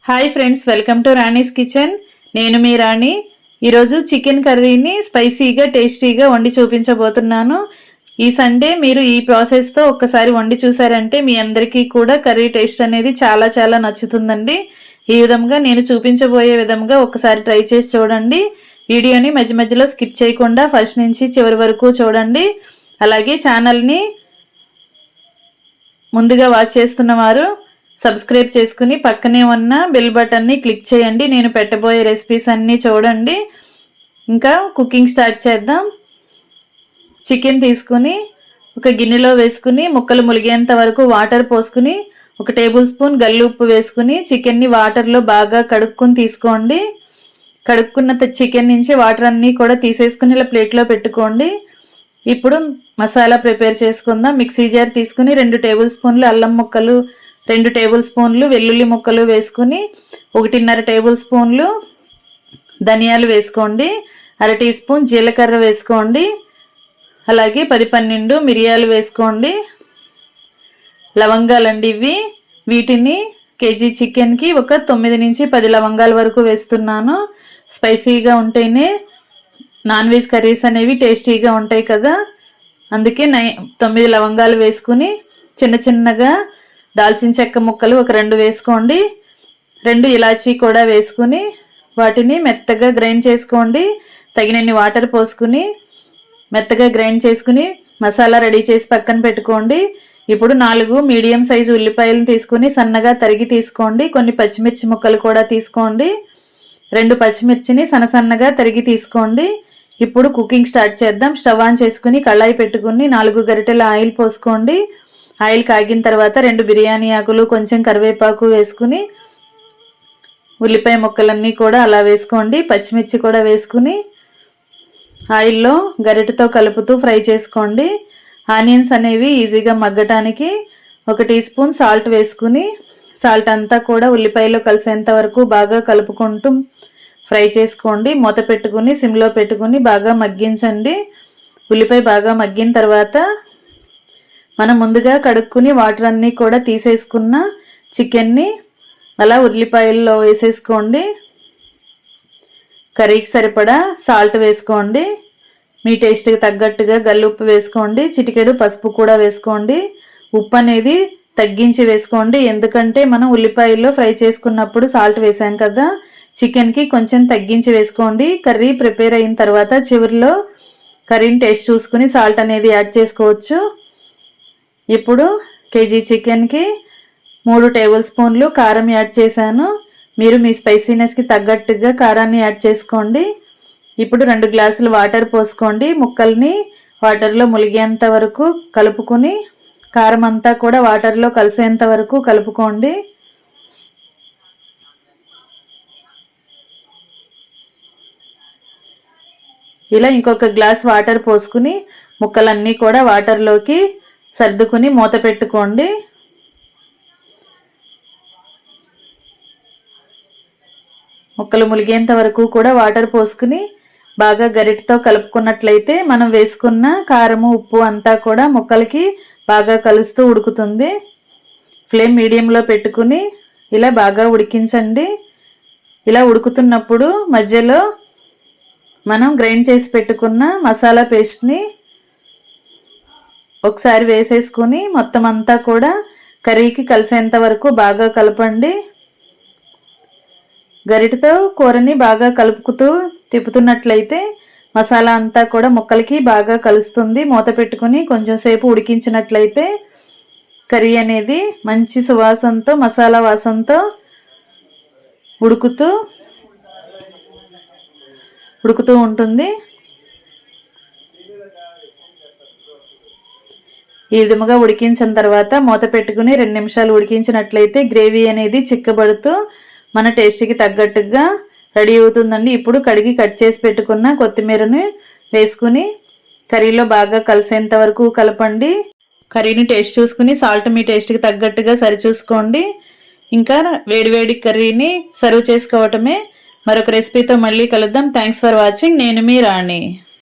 Hi friends, welcome to Rani's kitchen. నేను మీ రాణి. ఈరోజు chicken కర్రీని స్పైసీగా టేస్టీగా వండి చూపించబోతున్నాను. ఈ సండే మీరు ఈ ప్రాసెస్తో ఒక్కసారి వండి చూసారంటే మీ అందరికీ కూడా కర్రీ టేస్ట్ అనేది చాలా చాలా నచ్చుతుందండి. ఈ విధంగా నేను చూపించబోయే విధంగా ఒకసారి ట్రై చేసి చూడండి. వీడియోని మధ్య మధ్యలో స్కిప్ చేయకుండా ఫస్ట్ నుంచి చివరి వరకు చూడండి. అలాగే ఛానల్ని ముందుగా వాచ్ చేస్తున్నవారు సబ్స్క్రైబ్ చేసుకుని పక్కనే ఉన్న బెల్ బటన్ని క్లిక్ చేయండి. నేను పెట్టబోయే రెసిపీస్ అన్నీ చూడండి. ఇంకా కుకింగ్ స్టార్ట్ చేద్దాం. చికెన్ తీసుకుని ఒక గిన్నెలో వేసుకుని ముక్కలు ములిగేంత వరకు వాటర్ పోసుకుని 1 టేబుల్ స్పూన్ గల్లి ఉప్పు వేసుకుని చికెన్ని వాటర్లో బాగా కడుక్కొని తీసుకోండి. కడుక్కున్న చికెన్ నుంచి వాటర్ అన్నీ కూడా తీసేసుకుని ఇలా ప్లేట్లో పెట్టుకోండి. ఇప్పుడు మసాలా ప్రిపేర్ చేసుకుందాం. మిక్సీ జార్ తీసుకుని 2 టేబుల్ స్పూన్లు అల్లం ముక్కలు, 2 టేబుల్ స్పూన్లు వెల్లుల్లి ముక్కలు వేసుకుని 1.5 టేబుల్ స్పూన్లు ధనియాలు వేసుకోండి. 1/2 టీ స్పూన్ జీలకర్ర వేసుకోండి. అలాగే 10-12 మిరియాలు వేసుకోండి. లవంగాలండి ఇవి. వీటిని కేజీ చికెన్కి ఒక 9 నుంచి 10 లవంగాల వరకు వేస్తున్నాను. స్పైసీగా ఉంటేనే నాన్ వెజ్ కర్రీస్ అనేవి టేస్టీగా ఉంటాయి కదా, అందుకే 9 లవంగాలు వేసుకుని చిన్న చిన్నగా దాల్చిన చెక్క ముక్కలు ఒక 2 వేసుకోండి. 2 ఇలాచీ కూడా వేసుకుని వాటిని మెత్తగా గ్రైండ్ చేసుకోండి. తగినన్ని వాటర్ పోసుకుని మెత్తగా గ్రైండ్ చేసుకుని మసాలా రెడీ చేసి పక్కన పెట్టుకోండి. ఇప్పుడు 4 మీడియం సైజు ఉల్లిపాయలను తీసుకుని సన్నగా తరిగి తీసుకోండి. కొన్ని పచ్చిమిర్చి ముక్కలు కూడా తీసుకోండి. 2 పచ్చిమిర్చిని సన్నగా తరిగి తీసుకోండి. ఇప్పుడు కుకింగ్ స్టార్ట్ చేద్దాం. స్టవ్ ఆన్ చేసుకుని కళాయి పెట్టుకుని 4 గరిటెల ఆయిల్ పోసుకోండి. ఆయిల్ కాగిన తర్వాత 2 బిర్యానీ ఆకులు, కొంచెం కరివేపాకు వేసుకుని ఉల్లిపాయ ముక్కలన్నీ కూడా అలా వేసుకోండి. పచ్చిమిర్చి కూడా వేసుకుని ఆయిల్లో గరిటెతో కలుపుతూ ఫ్రై చేసుకోండి. ఆనియన్స్ అనేవి ఈజీగా మగ్గటానికి 1 టీ స్పూన్ సాల్ట్ వేసుకుని సాల్ట్ అంతా కూడా ఉల్లిపాయలో కలిసేంత వరకు బాగా కలుపుకుంటూ ఫ్రై చేసుకోండి. మూత పెట్టుకుని సిమ్లో పెట్టుకుని బాగా మగ్గించండి. ఉల్లిపాయ బాగా మగ్గిన తర్వాత మనం ముందుగా కడుక్కుని వాటర్ అన్నీ కూడా తీసేసుకున్న చికెన్ని అలా ఉల్లిపాయల్లో వేసేసుకోండి. కర్రీకి సరిపడా సాల్ట్ వేసుకోండి. మీ టేస్ట్కి తగ్గట్టుగా గల్లుప్పు వేసుకోండి. చిటికెడు పసుపు కూడా వేసుకోండి. ఉప్పు అనేది తగ్గించి వేసుకోండి, ఎందుకంటే మనం ఉల్లిపాయల్లో ఫ్రై చేసుకున్నప్పుడు సాల్ట్ వేసాం కదా, చికెన్కి కొంచెం తగ్గించి వేసుకోండి. కర్రీ ప్రిపేర్ అయిన తర్వాత చివరిలో కర్రీని టేస్ట్ చూసుకుని సాల్ట్ అనేది యాడ్ చేసుకోవచ్చు. ఇప్పుడు కేజీ చికెన్కి 3 టేబుల్ స్పూన్లు కారం యాడ్ చేశాను. మీరు మీ స్పైసీనెస్కి తగ్గట్టుగా కారాన్ని యాడ్ చేసుకోండి. ఇప్పుడు 2 గ్లాసులు వాటర్ పోసుకోండి. ముక్కల్ని వాటర్లో ములిగేంత వరకు కలుపుకొని కారం అంతా కూడా వాటర్లో కలిసేంత వరకు కలుపుకోండి. ఇలా ఇంకొక గ్లాస్ వాటర్ పోసుకుని ముక్కలన్నీ కూడా వాటర్లోకి సర్దుకుని మూత పెట్టుకోండి. ముక్కలు ములిగేంత వరకు కూడా వాటర్ పోసుకుని బాగా గరిటెతో కలుపుకున్నట్లయితే మనం వేసుకున్న కారము, ఉప్పు అంతా కూడా ముక్కలకి బాగా కలుస్తూ ఉడుకుతుంది. ఫ్లేమ్ మీడియంలో పెట్టుకుని ఇలా బాగా ఉడికించండి. ఇలా ఉడుకుతున్నప్పుడు మధ్యలో మనం గ్రైండ్ చేసి పెట్టుకున్న మసాలా పేస్ట్ని ఒకసారి వేసేసుకుని మొత్తం అంతా కూడా కర్రీకి కలిసేంత వరకు బాగా కలపండి. గరిటెతో కూరని బాగా కలుపుతూ తిప్పుతున్నట్లయితే మసాలా అంతా కూడా ముక్కలకి బాగా కలుస్తుంది. మూత పెట్టుకుని కొంచెం సేపు ఉడికించినట్లయితే కర్రీ అనేది మంచి సువాసనతో, మసాలా వాసనతో ఉడుకుతూ ఉంటుంది. ఈ విధముగా ఉడికించిన తర్వాత మూత పెట్టుకుని 2 నిమిషాలు ఉడికించినట్లయితే గ్రేవీ అనేది చిక్కబడుతూ మన టేస్ట్కి తగ్గట్టుగా రెడీ అవుతుందండి. ఇప్పుడు కడిగి కట్ చేసి పెట్టుకున్న కొత్తిమీరని వేసుకుని కర్రీలో బాగా కలిసేంత వరకు కలపండి. కర్రీని టేస్ట్ చూసుకుని సాల్ట్ మీ టేస్ట్కి తగ్గట్టుగా సరిచూసుకోండి. ఇంకా వేడివేడి కర్రీని సర్వ్ చేసుకోవటమే. మరొక రెసిపీతో మళ్ళీ కలుద్దాం. Thanks for watching. నేను మీ రాణి.